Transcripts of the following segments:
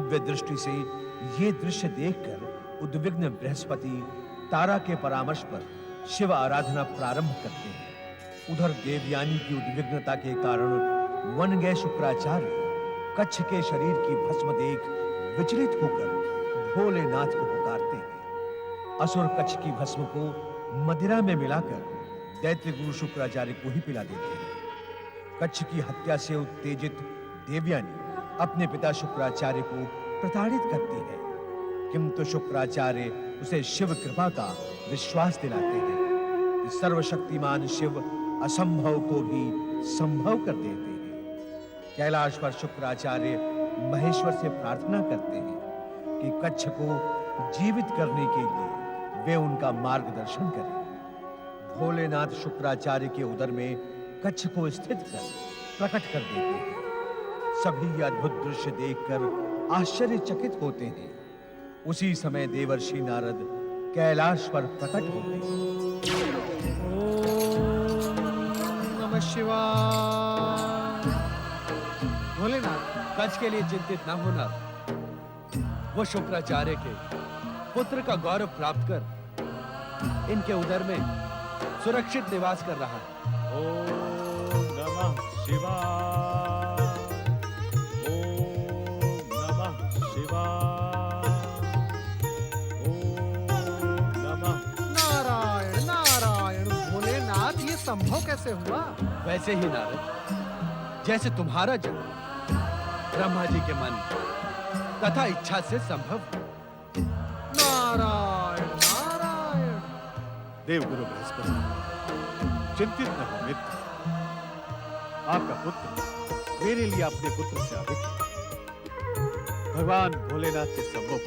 दिव्य दृष्टि से ये दृश्य देखकर उद्विग्न बृहस्पति तारा के परामर्श पर शिव आराधना प्रारंभ करते हैं। उधर देवयानी की उद्विग्नता के कारण वन गए शुक्राचार्य कच्छ के शरीर की भस्म देख विचलित होकर भोलेनाथ को पुकारते हैं। असुर कच्छ की भस्म को मदिरा में मिलाकर दैत्य गुरु शुक्राचार्य को ही पिला देते हैं। कच्छ की हत्या से उत्तेजित देवयानी अपने पिता शुक्राचार्य को प्रताड़ित करती है, किंतु शुक्राचार्य उसे शिव कृपा का विश्वास दिलाते हैं कि सर्वशक्तिमान शिव असंभव को भी संभव कर देते हैं। कैलाश पर शुक्राचार्य महेश्वर से प्रार्थना करते हैं कि कच्छ को जीवित करने के लिए वे उनका मार्गदर्शन करें। भोलेनाथ शुक्राचार्य के उदर में कच्छ को स्थित कर प्रकट कर देते हैं। सभी ये अद्भुत दृश्य देखकर आश्चर्यचकित होते हैं। उसी समय देवर्षि नारद कैलाश पर प्रकट होते हैं। ओम नमः शिवाय। भोलेनाथ, कच्छ के लिए चिंतित न होना, वो शुक्राचार्य के पुत्र का गौरव प्राप्त कर इनके उदर में सुरक्षित निवास कर रहा है। ओम नमः शिवाय। ओम नमः शिवाय। ओम नमः। नारायण नारायण। भोलेनाथ, ये संभव कैसे हुआ? वैसे ही नारद, जैसे तुम्हारा जन्म ब्रह्मा जी के मन तथा इच्छा से संभव। नारायण नारायण। देवगुरु बृहस्पति, चिंतित न हो मित्र। आपका पुत्र मेरे लिए अपने पुत्र से अधिक है। भगवान भोलेनाथ के सम्मुख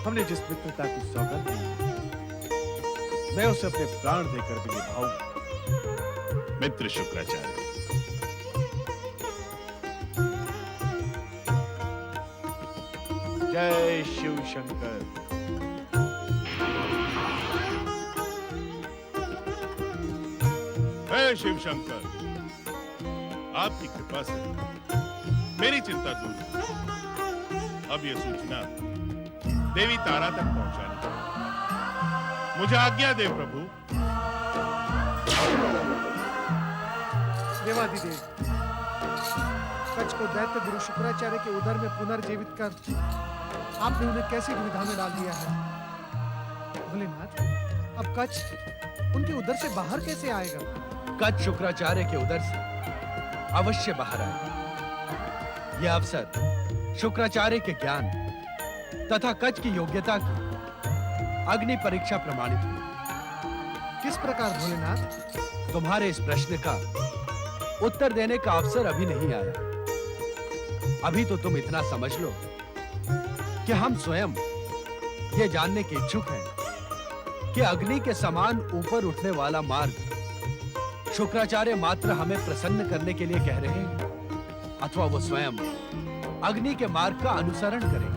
हमने जिस मित्रता की सौगंध दी, मैं उसे अपने प्राण देकर भी निभाऊंगा। मित्र शुक्राचार्य, जय शिव शंकर। हे शिव शंकर, आपकी कृपा से मेरी चिंता दूर हुई। अब यह सूचना देवी तारा तक पहुंचानी है। मुझे आज्ञा दे प्रभु। देवाधिदेव, कच्छ को दैत्य गुरु शुक्राचार्य के उदर में पुनर्जीवित कर आपने उन्हें कैसी दुविधा में डाल दिया है? भोलेनाथ, अब कच्छ उनके उदर से बाहर कैसे आएगा? कच्छ शुक्राचार्य के उदर से अवश्य बाहर आए। यह अवसर शुक्राचार्य के ज्ञान तथा कच्छ की योग्यता की अग्नि परीक्षा प्रमाणित हुई। किस प्रकार भोलेनाथ? तुम्हारे इस प्रश्न का उत्तर देने का अवसर अभी नहीं आया। अभी तो तुम इतना समझ लो कि हम स्वयं ये जानने के इच्छुक हैं कि अग्नि के समान ऊपर उठने वाला मार्ग शुक्राचार्य मात्र हमें प्रसन्न करने के लिए कह रहे हैं, अथवा वो स्वयं अग्नि के मार्ग का अनुसरण करें।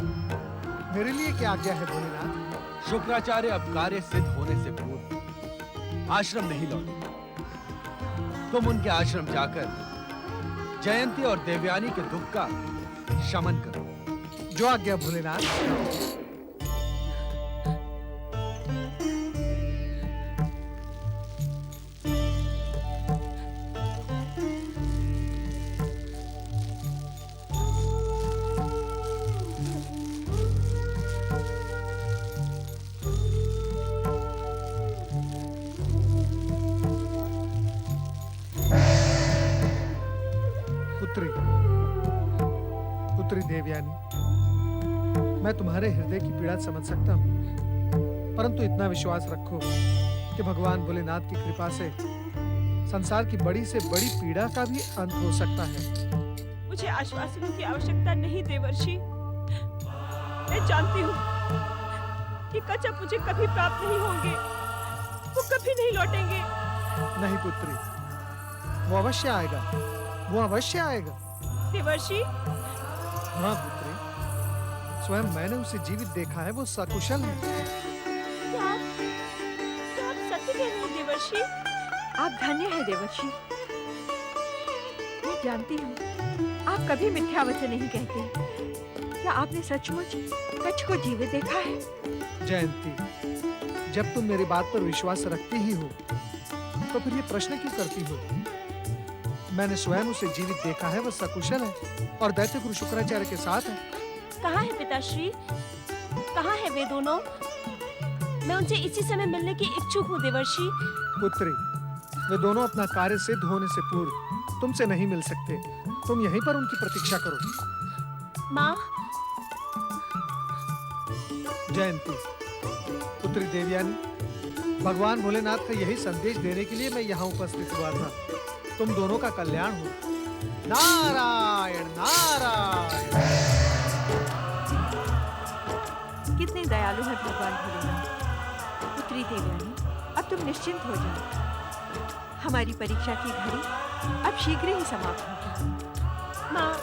मेरे लिए क्या आज्ञा है भोलेनाथ? शुक्राचार्य अब कार्य सिद्ध होने से पूर्व आश्रम नहीं लौटे। तुम उनके आश्रम जाकर जयंती और देवयानी के दुख का शमन करो। जो आज्ञा भोलेनाथ। पुत्री देवयानी, मैं तुम्हारे हृदय की पीड़ा समझ सकता हूं, परंतु इतना विश्वास रखो कि भगवान भोलेनाथ की कृपा से संसार की बड़ी से बड़ी पीड़ा का भी अंत हो सकता है। मुझे आश्वासनों की आवश्यकता नहीं देवर्षि। मैं जानती हूँ कि कच्छ मुझे कभी प्राप्त नहीं होंगे, वो कभी नहीं लौटेंगे। नहीं पुत्री, वो अवश्य आएगा, वो अवश्य आएगा। देवर्षि? हाँ पुत्री, स्वयं मैंने उसे जीवित देखा है, वो सकुशल है। क्या आप सत्य कह रहे हैं देवर्षि? आप धन्य हैं देवर्षि। मैं जानती हूँ आप कभी मिथ्या वचन नहीं कहते। क्या आपने सचमुच कच्छ को जीवित देखा है? जयंती, जब तुम मेरी बात पर विश्वास रखती ही हो तो फिर ये प्रश्न क्यों करती हो? मैंने स्वयं उसे जीवित देखा है, वह सकुशल है और दैत्य गुरु शुक्राचार्य के साथ है। कहाँ है पिताश्री? कहाँ है वे दोनों? मैं उनसे इसी समय मिलने की इच्छुक हूँ देवर्षि। पुत्री, वे दोनों अपना कार्य सिद्ध होने से पूर्व तुमसे नहीं मिल सकते। तुम यहीं पर उनकी प्रतीक्षा करो। माँ, जयंती, पुत्री देवयानी, भगवान भोलेनाथ का यही संदेश देने के लिए मैं यहाँ उपस्थित हुआ था। तुम दोनों का कल्याण हो। नारायण नारायण। कितने दयालु है भगवान भोलेनाथ। पुत्री देवयानी, अब तुम निश्चिंत हो जाओ। हमारी परीक्षा की घड़ी अब शीघ्र ही समाप्त होगी। माँ,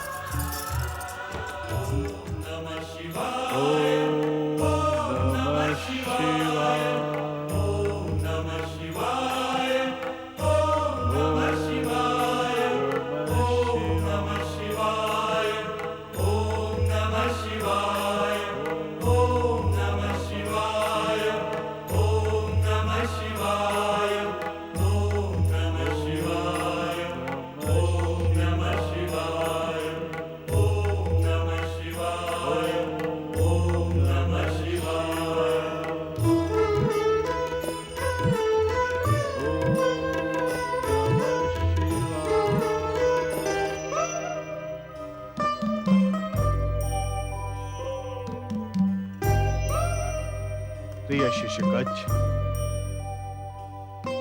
प्रिय शिष्य कच्छ,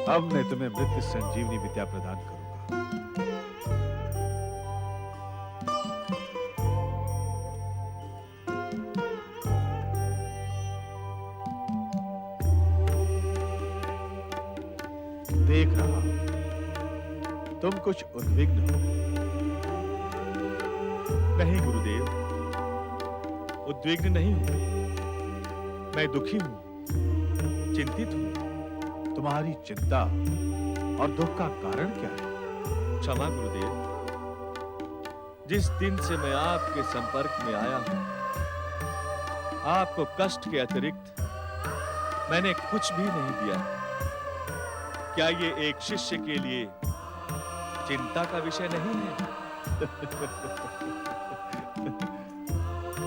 अब मैं तुम्हें मृत्यु संजीवनी विद्या प्रदान करूंगा। देख रहा हूं, तुम कुछ उद्विग्न हो। नहीं गुरुदेव, उद्विग्न नहीं हूं, मैं दुखी हूं, चिंतित हूं। तुम्हारी चिंता और दुख का कारण क्या है? क्षमा गुरुदेव, जिस दिन से मैं आपके संपर्क में आया हूं, आपको कष्ट के अतिरिक्त मैंने कुछ भी नहीं दिया। क्या ये एक शिष्य के लिए चिंता का विषय नहीं है?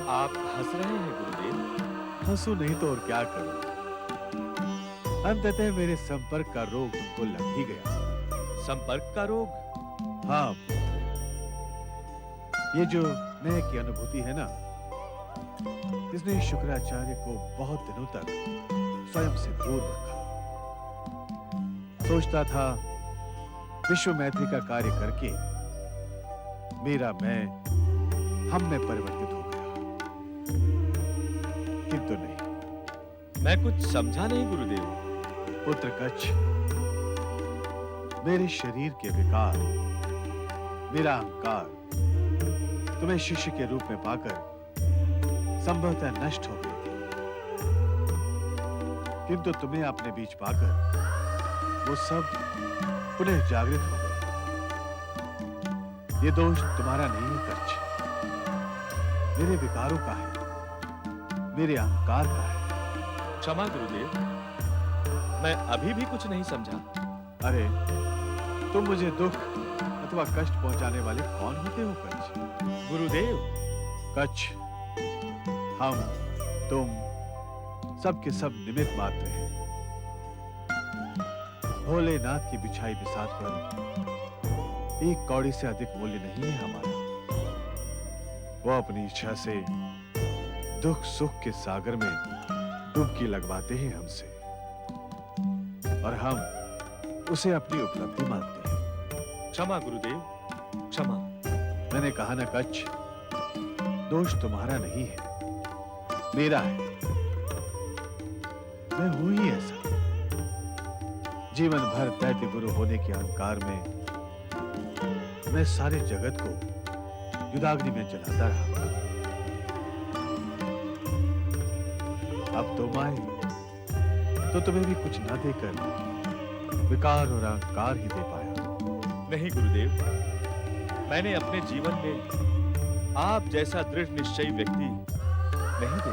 आप हंस रहे हैं गुरुदेव। हंसू नहीं तो और क्या करूं? अंततः मेरे संपर्क का रोग तुमको लग ही गया। संपर्क का रोग? हाँ, ये जो मैं की अनुभूति है ना, इसने शुक्राचार्य को बहुत दिनों तक स्वयं से दूर रखा। सोचता था विश्व मैत्री का कार्य करके मेरा मैं हम में परिवर्तित हो गया, किंतु नहीं। मैं कुछ समझा नहीं गुरुदेव। पुत्र कच्छ, मेरे शरीर के विकार, मेरा अहंकार तुम्हें शिष्य के रूप में पाकर संभवतः नष्ट हो गई थी, किंतु तुम्हें अपने बीच पाकर वो सब पुनः जागृत हो गए। ये दोष तुम्हारा नहीं है कच्छ, मेरे विकारों का है, मेरे अहंकार का है। क्षमा गुरुदेव, मैं अभी भी कुछ नहीं समझा। अरे, तुम मुझे दुख अथवा कष्ट पहुंचाने वाले कौन होते हो कच्छ? गुरुदेव, कच्छ, हम, तुम सब के सब निमित्त मात्र हैं। भोलेनाथ की बिछाई बिसात पर एक कौड़ी से अधिक मूल्य नहीं है हमारा। वो अपनी इच्छा से दुख सुख के सागर में डुबकी लगवाते हैं हमसे, और हम उसे अपनी उपलब्धि मानते हैं। क्षमा गुरुदेव, क्षमा। मैंने कहा ना कच्छ, दोष तुम्हारा नहीं है, मेरा है। मैं हूं ही ऐसा। जीवन भर दैत्य गुरु होने के अहंकार में मैं सारे जगत को युदाग्नि में जलाता रहा। अब तुम आए तो तुम्हें भी कुछ ना देकर विकार और अहंकार ही दे पाया। नहीं गुरुदेव, मैंने अपने जीवन में आप जैसा दृढ़ निश्चयी व्यक्ति नहीं देखा।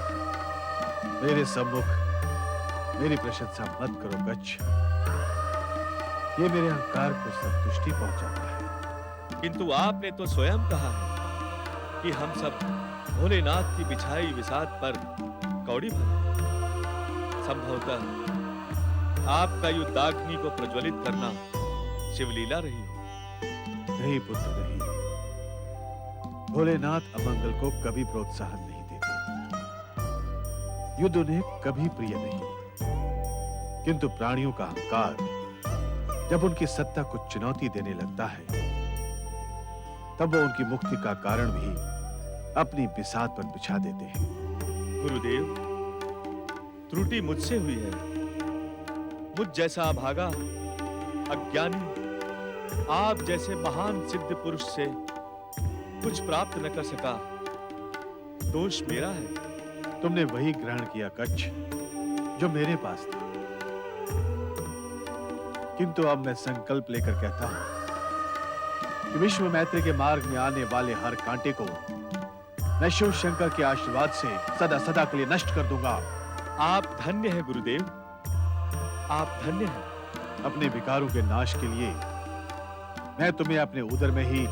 मेरे सम्मुख मेरी प्रशंसा मत करो गच्छ। ये मेरे अहंकार को संतुष्टि पहुंचाता है। किंतु आपने तो स्वयं कहा है कि हम सब भोलेनाथ की बिछाई विसात पर कौड़ी भर। संभवतः आपका युद्धाग्नि को प्रज्वलित करना शिवलीला रही हो। नहीं पुत्र नहीं, भोलेनाथ अमंगल को कभी प्रोत्साहन नहीं देते। युद्ध उन्हें कभी प्रिय नहीं। किंतु प्राणियों का अहंकार जब उनकी सत्ता को चुनौती देने लगता है, तब वो उनकी मुक्ति का कारण भी अपनी बिसात पर बिछा देते हैं। गुरुदेव, त्रुटि मुझसे हुई है। मुझ जैसा अभागा, अज्ञानी, आप जैसे महान सिद्ध पुरुष से कुछ प्राप्त न कर सका। दोष मेरा है। तुमने वही ग्रहण किया कच्छ जो मेरे पास था। किंतु अब मैं संकल्प लेकर कहता हूं कि विश्व मैत्री के मार्ग में आने वाले हर कांटे को मैं शिव शंकर के आशीर्वाद से सदा सदा के लिए नष्ट कर दूंगा। आप धन्य हैं गुरुदेव, आप धन्य हैं। अपने विकारों के नाश के लिए मैं तुम्हें अपने उदर में ही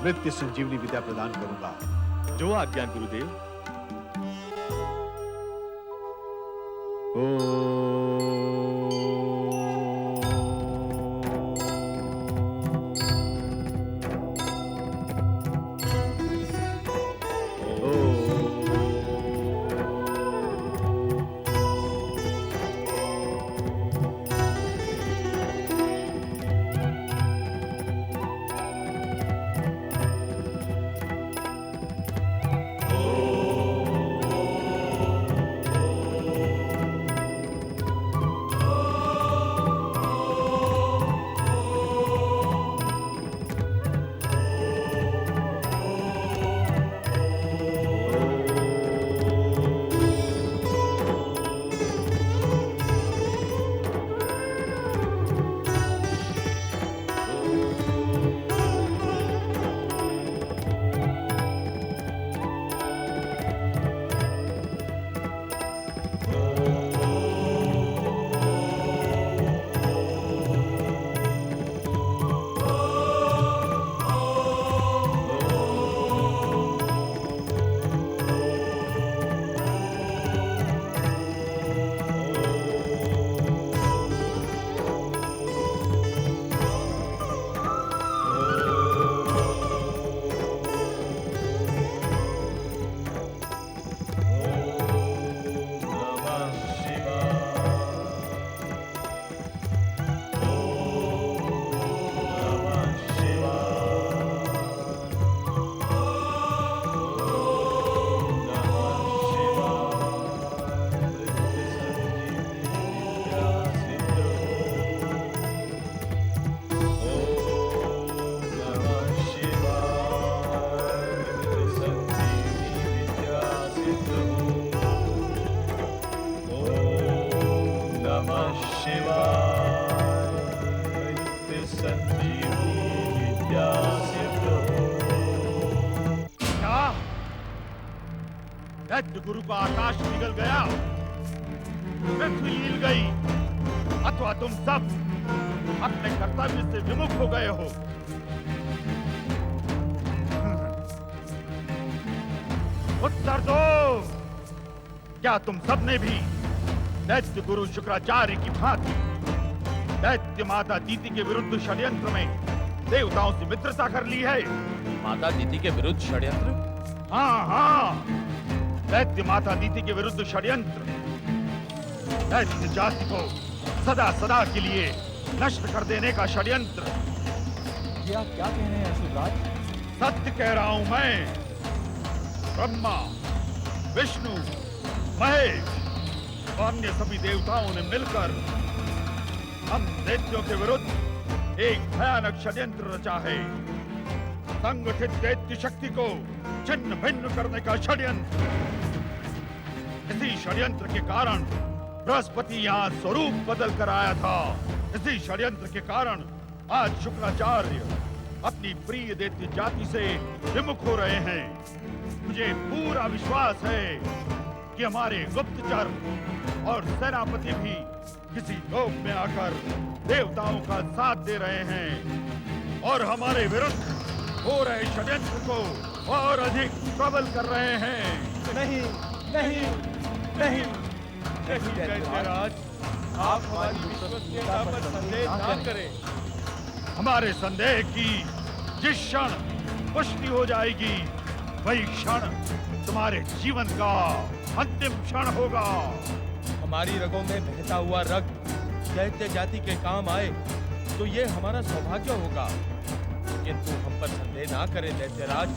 मृत्यु संजीवनी विद्या प्रदान करूंगा। जो आज्ञा गुरुदेव। दैत्य गुरु का आकाश निगल गया, पृथ्वी लील गई, अथवा तुम सब अपने कर्तव्य से विमुख हो गए हो। उत्तर दो, क्या तुम सबने भी दैत्य गुरु शुक्राचार्य की भांति दैत्य माता दीति के विरुद्ध षड्यंत्र में देवताओं से मित्रता कर ली है? माता दीति के विरुद्ध षड्यंत्र? हाँ हाँ, दैत्य माता दीति के विरुद्ध षड्यंत्र। दैत्य जाति को सदा सदा के लिए नष्ट कर देने का षड्यंत्र। ये आप क्या कह रहे हैं असुरराज? सत्य कह रहा हूं मैं। ब्रह्मा, विष्णु, महेश और अन्य सभी देवताओं ने मिलकर हम दैत्यों के विरुद्ध एक भयानक षड्यंत्र रचा है। संगठित दैत्य शक्ति को छिन्न भिन्न करने का षड्यंत्र। इसी षड्यंत्र के कारण बृहस्पति यहाँ स्वरूप बदल कर आया था। इसी षड्यंत्र के कारण आज शुक्राचार्य अपनी प्रिय दैत्य जाति से विमुख हो रहे हैं। मुझे पूरा विश्वास है कि हमारे गुप्तचर और सेनापति भी किसी लोक में आकर देवताओं का साथ दे रहे हैं और हमारे विरुद्ध हो रहे षड्यंत्र को और अधिक प्रबल कर रहे हैं। नहीं नहीं नहीं दैत्यराज, आप हमारी विश्वसनीयता पर संदेह ना करें। हमारे संदेह की जिस क्षण पुष्टि हो जाएगी वही क्षण तुम्हारे जीवन का अंतिम क्षण होगा। हमारी रगों में बहता हुआ रक्त दैत्य जाति के काम आए तो ये हमारा सौभाग्य होगा, किंतु हम पर संदेह ना करें दैत्यराज,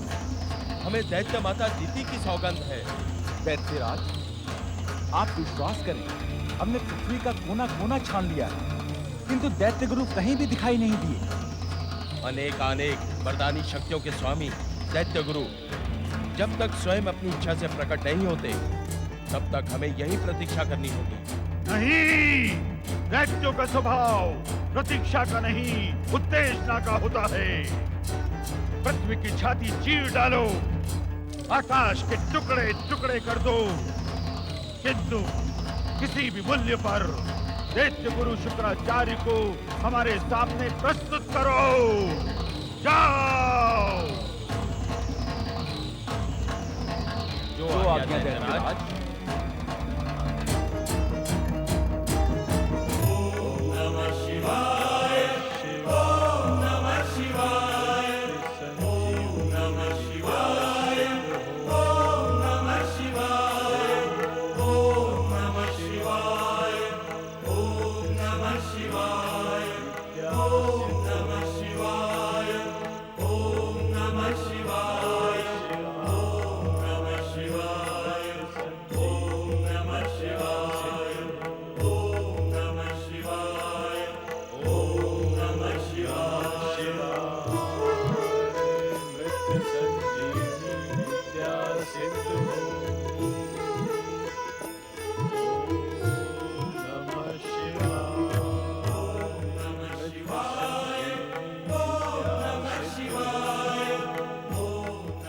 हमें दैत्य माता दीति की सौगंध है। दैत्यराज, आप विश्वास करें, हमने पृथ्वी का कोना कोना छान लिया है, किंतु दैत्य गुरु कहीं भी दिखाई नहीं दिए। अनेक वरदानी शक्तियों के स्वामी दैत्य गुरु जब तक स्वयं अपनी इच्छा से प्रकट नहीं होते तब तक हमें यही प्रतीक्षा करनी होगी। नहीं, दैत्यों का स्वभाव प्रतीक्षा का नहीं, उत्तेजना का होता है। पृथ्वी की छाती चीर डालो, आकाश के टुकड़े टुकड़े कर दो, किंतु किसी भी मूल्य पर दैत्य गुरु शुक्राचार्य को हमारे सामने प्रस्तुत करो। जाओ। जो आज्ञा दैत्यराज। सिंधु